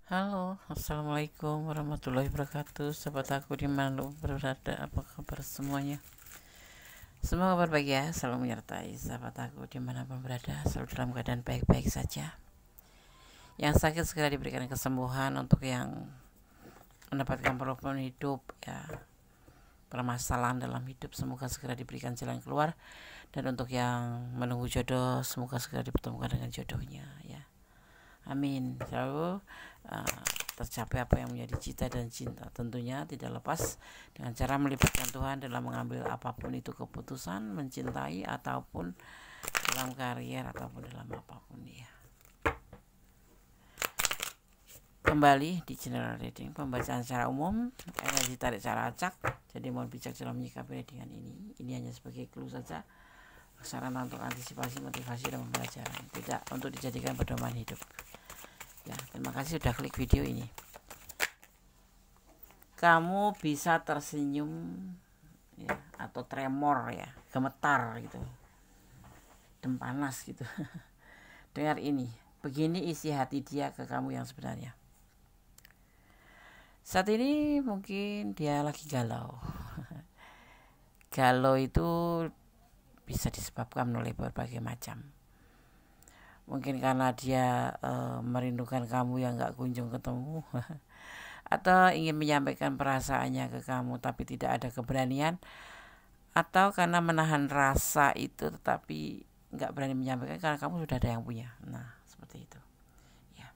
Halo, assalamualaikum warahmatullahi wabarakatuh. Sahabat aku dimanapun berada, apa kabar semuanya? Semoga berbahagia, selalu menyertai sahabat aku dimanapun berada, selalu dalam keadaan baik-baik saja. Yang sakit segera diberikan kesembuhan, untuk yang mendapatkan problem hidup, ya permasalahan dalam hidup, semoga segera diberikan jalan keluar. Dan untuk yang menunggu jodoh, semoga segera dipertemukan dengan jodohnya, ya. Amin. Selalu tercapai apa yang menjadi cita dan cinta, tentunya tidak lepas dengan cara melibatkan Tuhan dalam mengambil apapun itu keputusan, mencintai ataupun dalam karier ataupun dalam apapun, ya. Kembali di general reading, pembacaan secara umum, energi tarik secara acak, jadi mohon bijak dalam menyikapi readingan ini. Ini hanya sebagai clue saja, sarana untuk antisipasi, motivasi, dan pembelajaran, tidak untuk dijadikan pedoman hidup. Ya, terima kasih sudah klik video ini. Kamu bisa tersenyum, ya, atau tremor, ya, gemetar gitu, dan panas gitu. Dengar ini, begini isi hati dia ke kamu yang sebenarnya. Saat ini mungkin dia lagi galau. Galau itu bisa disebabkan oleh berbagai macam. Mungkin karena dia merindukan kamu yang gak kunjung ketemu, atau ingin menyampaikan perasaannya ke kamu tapi tidak ada keberanian, atau karena menahan rasa itu tetapi gak berani menyampaikan karena kamu sudah ada yang punya. Nah, seperti itu, ya.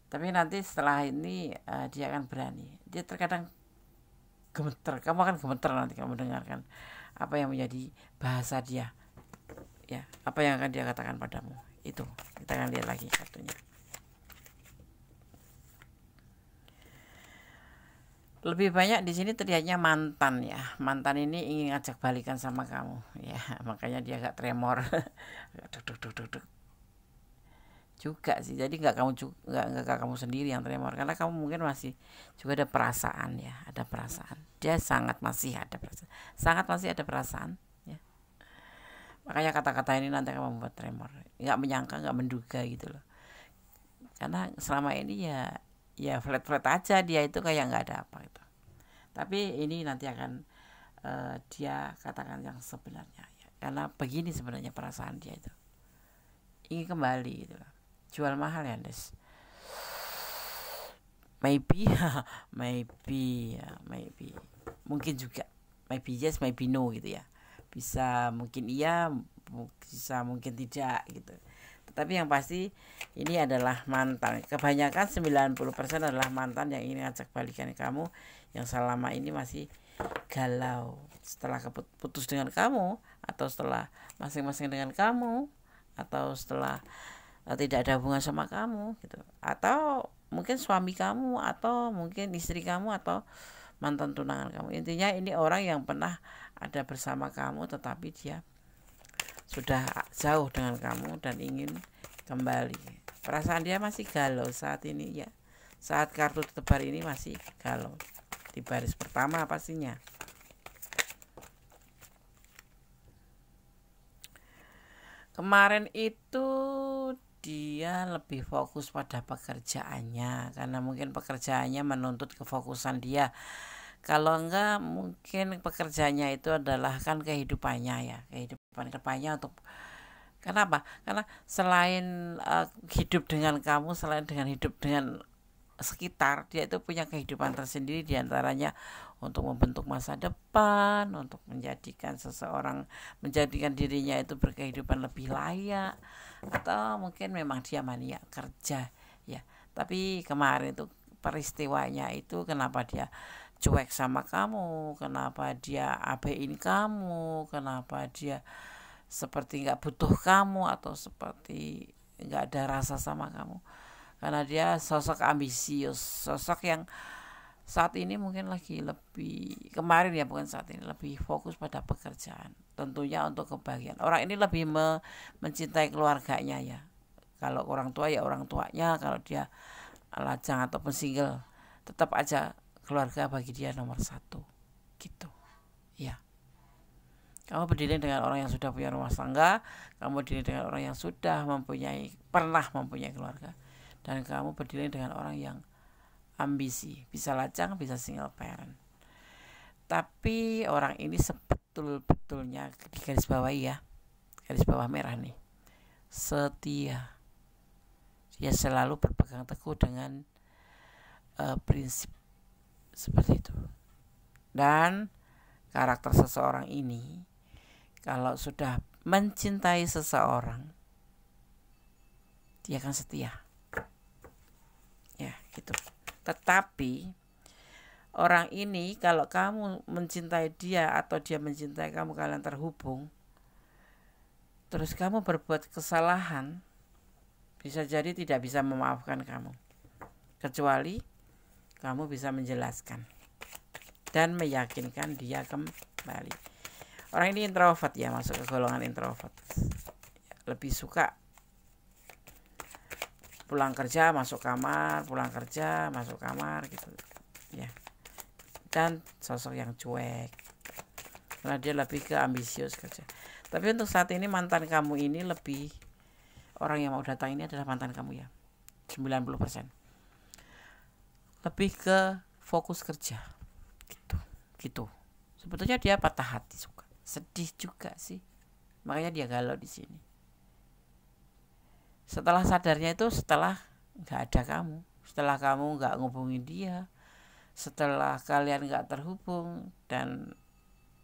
Tapi nanti setelah ini dia akan berani. Dia terkadang gemeter, kamu akan gemeter nanti kamu mendengarkan apa yang menjadi bahasa dia, ya, apa yang akan dia katakan padamu. Itu kita akan lihat lagi kartunya. Lebih banyak di sini terlihatnya mantan, ya. Mantan ini ingin ngajak balikan sama kamu, ya. Makanya dia agak tremor. Duk juga sih. Jadi nggak kamu sendiri yang tremor, karena kamu mungkin masih juga ada perasaan, ya. Ada perasaan. Dia sangat masih ada perasaan, ya. Makanya kata-kata ini nanti akan membuat tremor, nggak menyangka, nggak menduga gitu loh. Karena selama ini ya flat aja, dia itu kayak nggak ada apa gitu. Tapi ini nanti akan dia katakan yang sebenarnya, ya. Karena begini sebenarnya perasaan dia itu, ingin kembali gitu loh. Jual mahal, ya, Des. Maybe maybe mungkin juga maybe yes maybe no gitu, ya. Bisa mungkin iya, bisa mungkin tidak gitu. Tetapi yang pasti ini adalah mantan. Kebanyakan 90% adalah mantan yang ingin ngajak balikan kamu, yang selama ini masih galau setelah putus dengan kamu, atau setelah masing-masing dengan kamu, atau setelah tidak ada hubungan sama kamu gitu. Atau mungkin suami kamu, atau mungkin istri kamu, atau mantan tunangan kamu. Intinya ini orang yang pernah ada bersama kamu tetapi dia sudah jauh dengan kamu dan ingin kembali. Perasaan dia masih galau saat ini, ya. Saat kartu tebar ini masih galau. Di baris pertama pastinya. Kemarin itu dia lebih fokus pada pekerjaannya, karena mungkin pekerjaannya menuntut kefokusan dia. Kalau enggak, mungkin pekerjaannya itu adalah kan kehidupannya, ya, kehidupan kedepannya. Untuk kenapa? Karena selain hidup dengan kamu, selain dengan hidup dengan sekitar, dia itu punya kehidupan tersendiri, diantaranya untuk membentuk masa depan, untuk menjadikan dirinya itu berkehidupan lebih layak, atau mungkin memang dia mania kerja, ya. Tapi kemarin itu peristiwanya itu kenapa dia cuek sama kamu, kenapa dia abein kamu, kenapa dia seperti nggak butuh kamu, atau seperti nggak ada rasa sama kamu. Karena dia sosok ambisius, sosok yang saat ini mungkin lagi lebih, kemarin ya bukan saat ini, lebih fokus pada pekerjaan, tentunya untuk kebahagiaan. Orang ini lebih mencintai keluarganya, ya. Kalau orang tua ya orang tuanya, kalau dia lajang ataupun single, tetap aja keluarga bagi dia nomor satu gitu, ya. Kamu berdiri dengan orang yang sudah punya rumah tangga, kamu berdiri dengan orang yang sudah pernah mempunyai keluarga, dan kamu berdealing dengan orang yang ambisi, bisa lajang, bisa single parent. Tapi orang ini sebetul-betulnya, di garis bawah ya, garis bawah merah nih, setia. Dia selalu berpegang teguh dengan prinsip seperti itu. Dan karakter seseorang ini, kalau sudah mencintai seseorang, dia akan setia. Ya, gitu. Tetapi orang ini kalau kamu mencintai dia atau dia mencintai kamu, kalian terhubung, terus kamu berbuat kesalahan, bisa jadi tidak bisa memaafkan kamu, kecuali kamu bisa menjelaskan dan meyakinkan dia kembali. Orang ini introvert ya, masuk ke golongan introvert. Lebih suka pulang kerja masuk kamar, pulang kerja masuk kamar gitu ya. Dan sosok yang cuek, karena dia lebih ke ambisius kerja. Tapi untuk saat ini mantan kamu ini lebih, orang yang mau datang ini adalah mantan kamu ya, 90%. Lebih ke fokus kerja gitu. Sebetulnya dia patah hati, suka sedih juga sih, makanya dia galau di sini. Setelah sadarnya itu setelah nggak ada kamu, setelah kamu nggak ngubungin dia, setelah kalian nggak terhubung, dan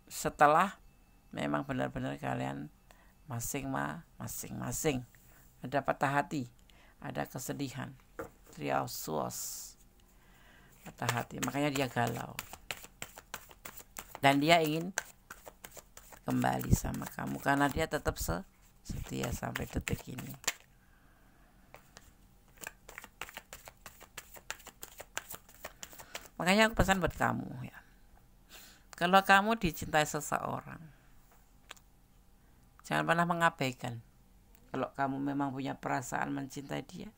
setelah memang benar-benar kalian masing-masing ada patah hati, ada kesedihan, triausos, patah hati, makanya dia galau dan dia ingin kembali sama kamu karena dia tetap setia sampai detik ini. Makanya aku pesan buat kamu ya, kalau kamu dicintai seseorang, jangan pernah mengabaikan. Kalau kamu memang punya perasaan mencintai dia,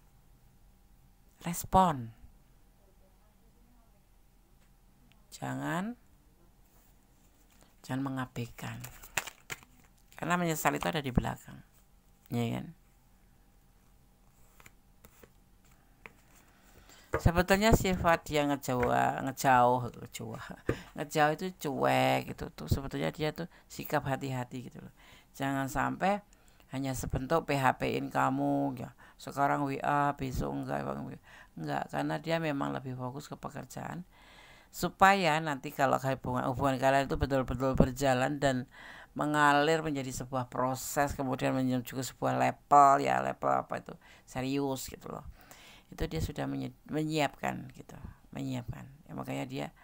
respon. Jangan mengabaikan, karena menyesal itu ada di belakang, ya kan? Sebetulnya sifat dia ngejauh itu cuek gitu tuh, sebetulnya dia tuh sikap hati-hati gitu loh. Jangan sampai hanya sebentuk PHP-in kamu ya, sekarang WA besok enggak, karena dia memang lebih fokus ke pekerjaan, supaya nanti kalau hubungan kalian itu betul-betul berjalan dan mengalir menjadi sebuah proses, kemudian menuju ke sebuah level apa itu, serius gitu loh. Itu dia sudah menyiapkan gitu, ya, makanya dia,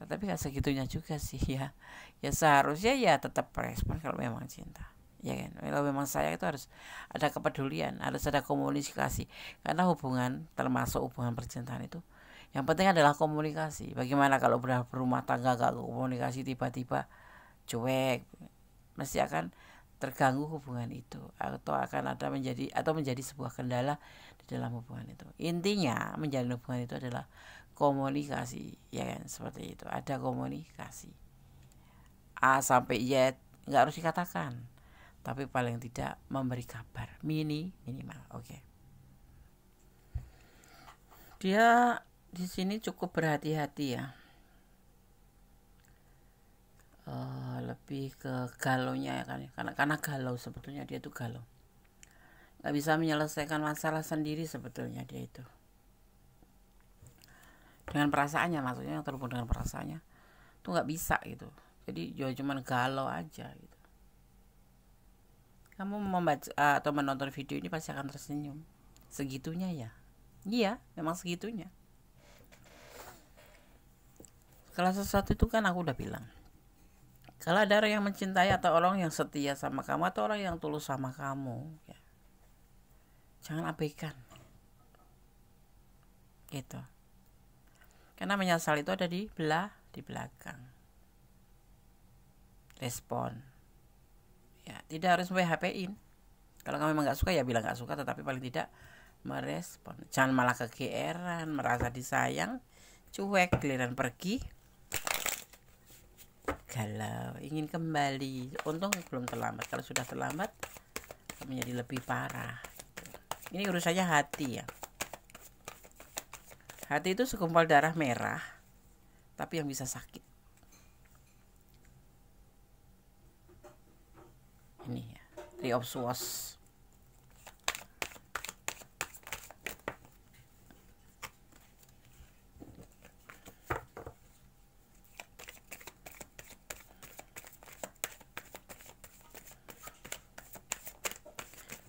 tetapi gak segitunya juga sih ya seharusnya ya tetap respon kalau memang cinta, ya kan. Kalau memang sayang itu harus ada kepedulian, harus ada komunikasi, karena hubungan, termasuk hubungan percintaan itu, yang penting adalah komunikasi. Bagaimana kalau berumah tangga gak komunikasi, tiba-tiba cuek, mesti akan terganggu hubungan itu, atau akan ada menjadi sebuah kendala di dalam hubungan itu. Intinya menjalin hubungan itu adalah komunikasi, ya kan, seperti itu. Ada komunikasi A sampai Z, nggak harus dikatakan, tapi paling tidak memberi kabar minimal. Oke. Dia di sini cukup berhati-hati ya. Lebih ke galonya ya kan, karena galau, sebetulnya dia tuh galau, nggak bisa menyelesaikan masalah sendiri sebetulnya dia itu, dengan perasaannya, maksudnya yang terhubung dengan perasaannya tuh nggak bisa gitu. Jadi dia cuman galau aja gitu. Kamu membaca atau menonton video ini pasti akan tersenyum. Segitunya ya, iya memang segitunya. Kalau sesuatu itu kan aku udah bilang, kalau ada orang yang mencintai atau orang yang setia sama kamu atau orang yang tulus sama kamu ya, jangan abaikan gitu, karena menyesal itu ada di belakang. Respon ya, tidak harus PHP-in. Kalau kamu memang gak suka ya bilang gak suka, tetapi paling tidak merespon. Jangan malah kegeeran, merasa disayang, cuek, giliran pergi galau, ingin kembali. Untung belum terlambat. Kalau sudah terlambat menjadi lebih parah. Ini urusannya hati ya. Hati itu segumpal darah merah, tapi yang bisa sakit. Ini ya, Three of Swords.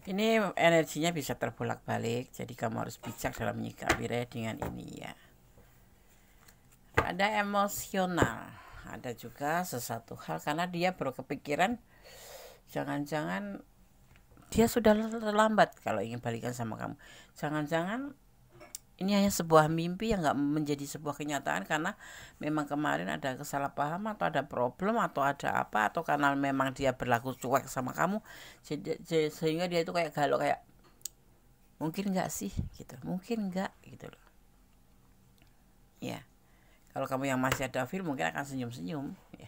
Ini energinya bisa terbolak-balik, jadi kamu harus bijak dalam menyikapi dengan ini ya. Ada emosional, ada juga sesuatu hal karena dia baru kepikiran, jangan-jangan dia sudah terlambat kalau ingin balikan sama kamu. Jangan-jangan ini hanya sebuah mimpi yang gak menjadi sebuah kenyataan karena memang kemarin ada kesalahpahaman atau ada problem atau ada apa, atau karena memang dia berlaku cuek sama kamu sehingga dia itu kayak galau, kayak mungkin gak sih gitu, mungkin gak gitu loh ya. Kalau kamu yang masih ada feel mungkin akan senyum-senyum ya.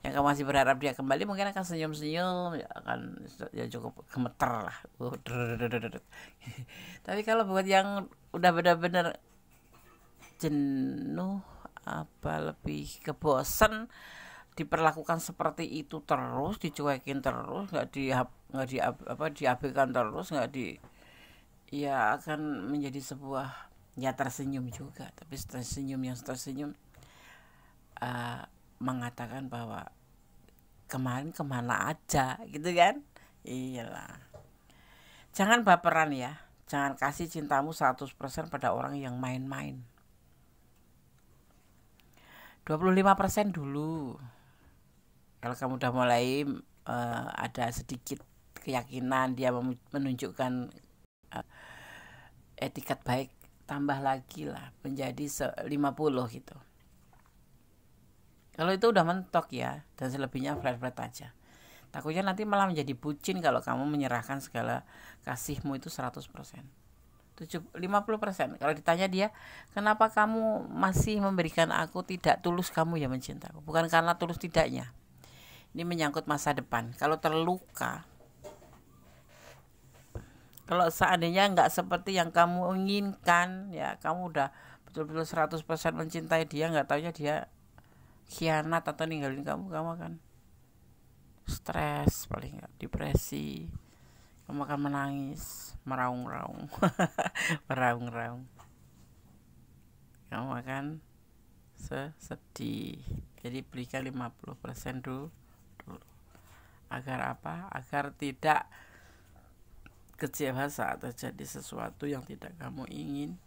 Yang kamu masih berharap dia kembali mungkin akan senyum-senyum ya, akan ya cukup gemeter lah. Tapi kalau buat yang udah benar-benar jenuh, apa lebih kebosan diperlakukan seperti itu terus, dicuekin terus, diabaikan terus, ya akan menjadi sebuah ya tersenyum juga, tapi tersenyum mengatakan bahwa kemarin kemana aja gitu kan. Iyalah, jangan baperan ya, jangan kasih cintamu 100% pada orang yang main-main. 25% dulu. Kalau kamu udah mulai ada sedikit keyakinan dia menunjukkan etikat baik, tambah lagi lah menjadi 50 gitu. Kalau itu udah mentok ya, dan selebihnya flat-flat aja. Takutnya nanti malah menjadi bucin kalau kamu menyerahkan segala kasihmu itu 100%. 50%. Kalau ditanya dia, kenapa kamu masih memberikan aku, tidak tulus kamu ya mencintaku. Bukan karena tulus tidaknya. Ini menyangkut masa depan. Kalau terluka, kalau seandainya nggak seperti yang kamu inginkan, ya kamu udah betul-betul 100% mencintai dia, nggak taunya dia khianat atau ninggalin kamu akan stres, paling nggak depresi, kamu akan menangis, meraung-raung. Meraung-raung, kamu akan sedih. Jadi berikan 50% dulu. Agar apa? Agar tidak kecewa saat terjadi sesuatu yang tidak kamu ingin.